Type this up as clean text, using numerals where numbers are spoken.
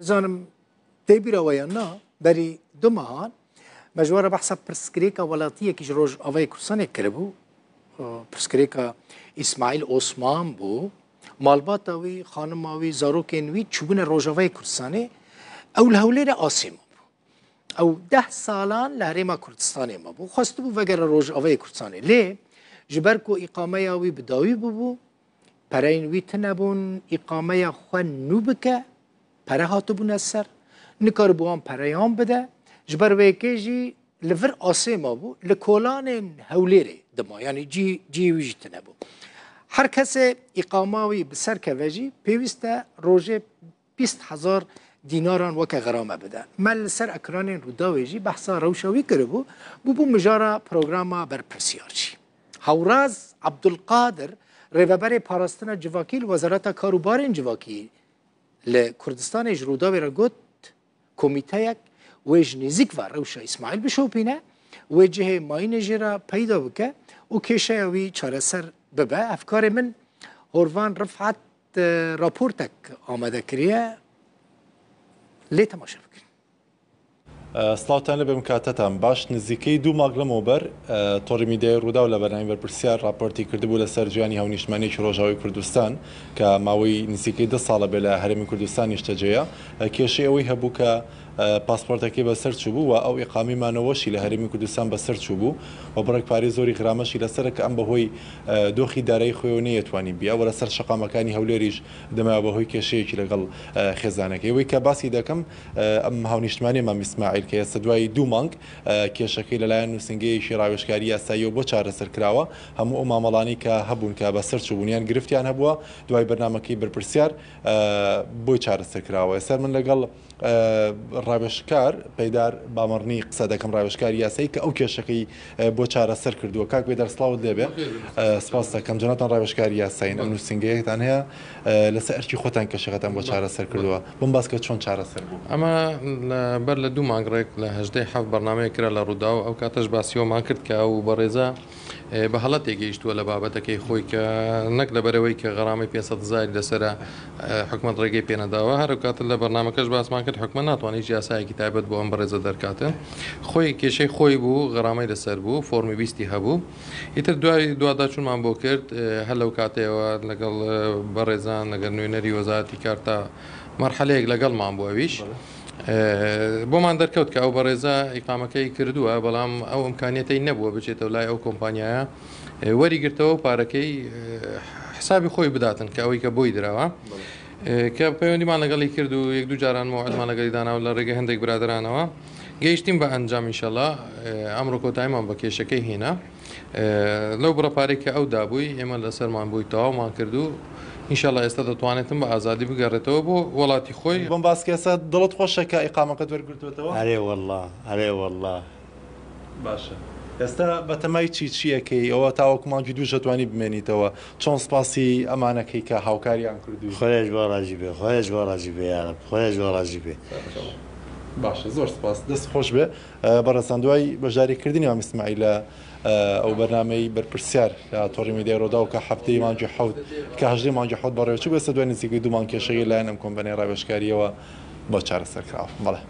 زانم تبيرا ويانا بري دمهان مجوار بحث برسكريكا ولاتية كي جروج أوي كرسانة كربو برسكريكا إسماعيل عثمان بو مالباتاوي خانماوي زاروكينوي تشوبون روجاوي كرسانة أو الهوليرة آسيما او 10 سالان لهريما كردستاني ما بو خواستو بو وگر روج آوه کردستاني ليه جبر کو اقامه یاوی بداوی بو پرین وی تنبون اقامه خواه نو بکه پره هاتو بو نسر نکار بوان پریان بده جبر ویکه جی لفر آسه ما بو لکولان هولیره دما یعنی جی ویجی تنبو هر کس اقامه وی بسر که وجی پیوسته روژه 20,000 دیناران وکه غرامه بده مل سر اکران روداویجی بحثا روشاوی کرده بو مجارا پروگراما برپرسیارچی هوراز عبدالقادر ریوبر پاراستنا جواکیل وزارت کاروبارین جواکی لکردستان روداوی را گوت کمیته یک ویج نزیک و روشا اسماعیل بشوپینه وجه ماین جرا پیدا بکه و کشه وی چاره سر ببه افکار من هوروان رفعت راپورتک آمده کریه ليه تماشا بكرين سلاوتان لبم كاتتان باش نزيكي دو ماغلم اوبر طوري ميديا رودا ولا برنامج برسيار رابورتي كردبو لسر جواني هونيشماني روجاوي كردستان كماوي نزيكي 2 ساله بلا هرم كردستان يشتجيا كيشي اوي هبوكا پاسپورتکی بسر چوبو و او اقامی مانوشی لهرمی کردستان بسر چوبو و برک پاری زوری غرامشی لسر که ام بهوی دوخی دارای خویونی توانی بیا و لسر شقا مکانی هولیریج دما بهوی کشی کی لگل خزانه کی وی کباسی دکم ام هاونیشتمانی ما اسماعیل کی استدوای دو مانک کی شکل لاین نوسنگی شراوشکاری اسایو بو چار سر کراوه هم او ماملانی که هبون که بسر چوبونیان گرفتیان هبوا دوای برنامجی برپرسیار بو چار سر کراوه سر من لگل ڕاوێژکار پەیدار بامەڕنی قسە دەکەم ڕاوێژکاری یاسایی کە ئەو کێشەکەی بۆ چارەسەر کردووە کاک پێدار سڵاوت لێبێ سپاس دەکەم جەنابان ڕاوێژکاری یاساین ئەم نووسنگەیەکتان هەیە لەسەر ئەرکی خۆتان کێشەکەتان بۆ چارەسەر کردووە بم باسکە چۆن چارەسەر بوو ئەمە بەر لە 2 مانگڕێک لە 18 بەرنامەیە کرا لە ڕوودا و ئەو کاتەش باسیەوەمان کرد کە ئەو بەڕێزە بە هەڵەت تێگەیشتووە لە بابەتەکەی خۆی کە نەک لەبەرەوەی کە غەڕامی 500,000 لەسرە حکومەت ڕێگەی پێنەداوە هەر کاتە لە بەرنامەکەش باسمان کرد حکومەت ناتوانێت یاسایەکی تایبەت بۆ ئەم بەڕێزە دەرکاتن خۆی کێشەی خۆی بوو غەڕامەی لەسەر بوو فۆرمی بیستی هەبوو ئیتر دوای دوواداچوونمان بۆ کرد هەر لەو کاتەوە لەگەڵ بەڕێزان لەگەڵ نوێنەری وەزارەتی کار تا مەرحەلەیەک لەگەڵمان بووە ویش بۆمان دەرکەوت کە ئەو بەڕێزە ئیقامەکەی کردووە بەڵام ئەو ئیمکانیەتەی نەبووە بچێتەوە لای ئەو کۆمپانیایە وەریگرتەوە پارەکەی حسابی خۆی بداتن کە ئەوەی کە بۆی درراوە کە پەیوەندیمان لەگەڵی کرد و 1-2 جاران موعدمان لەگەڵی داناوە لە ڕێگە هەندێک برادرانەوە گەیشتیم بە ئەنجام ئینشەڵا ئەمڕۆ کۆتاییمان بە کێشەکەی هێنا لەو بڕەپارێک کە ئەو دابووی ئێمە لەسەرمان بووی تەواومان کرد و ئینشەڵا ئێستا دەتوانێتم بە ئازادی بگەڕێتەوە بۆ وڵاتی خۆی بم باسکێسە دڵت خۆشە کە ئیقامەکەت وەرگرتوێتەوە ئەرێ وەڵڵا ئەرێ وەڵڵا باشە ئێستا بەتەمای چیەکەی ئەوە تاوەکمانجی دوو دەتوانی بمێنیتەوە چۆن سپاسی ئەمانەکەی کە هاوکاریان کردووی خۆش بۆ ڕاجی بێ خۆش بۆ ڕاجی بێ یارم خۆش بۆ ڕاجی بێ باشە زۆر سپاس دەست خۆش بێ بەڕێستان دوای بەژاریکردنی ئەم ئیسماعیلە ئەو بەرنامەی بەرپرسیار لە تۆڕی میدیای ڕۆدا و کە هەفتەی مانگی حەوت کە 18 مانگی حەوت بەڕێوەچوو بێستە دوای نزیکەی 2 مانگ کێشەی لایەن ئەم کۆمپانیای ڕاوێژکاریەوە بۆ چارەسەر کراوە بەڵێ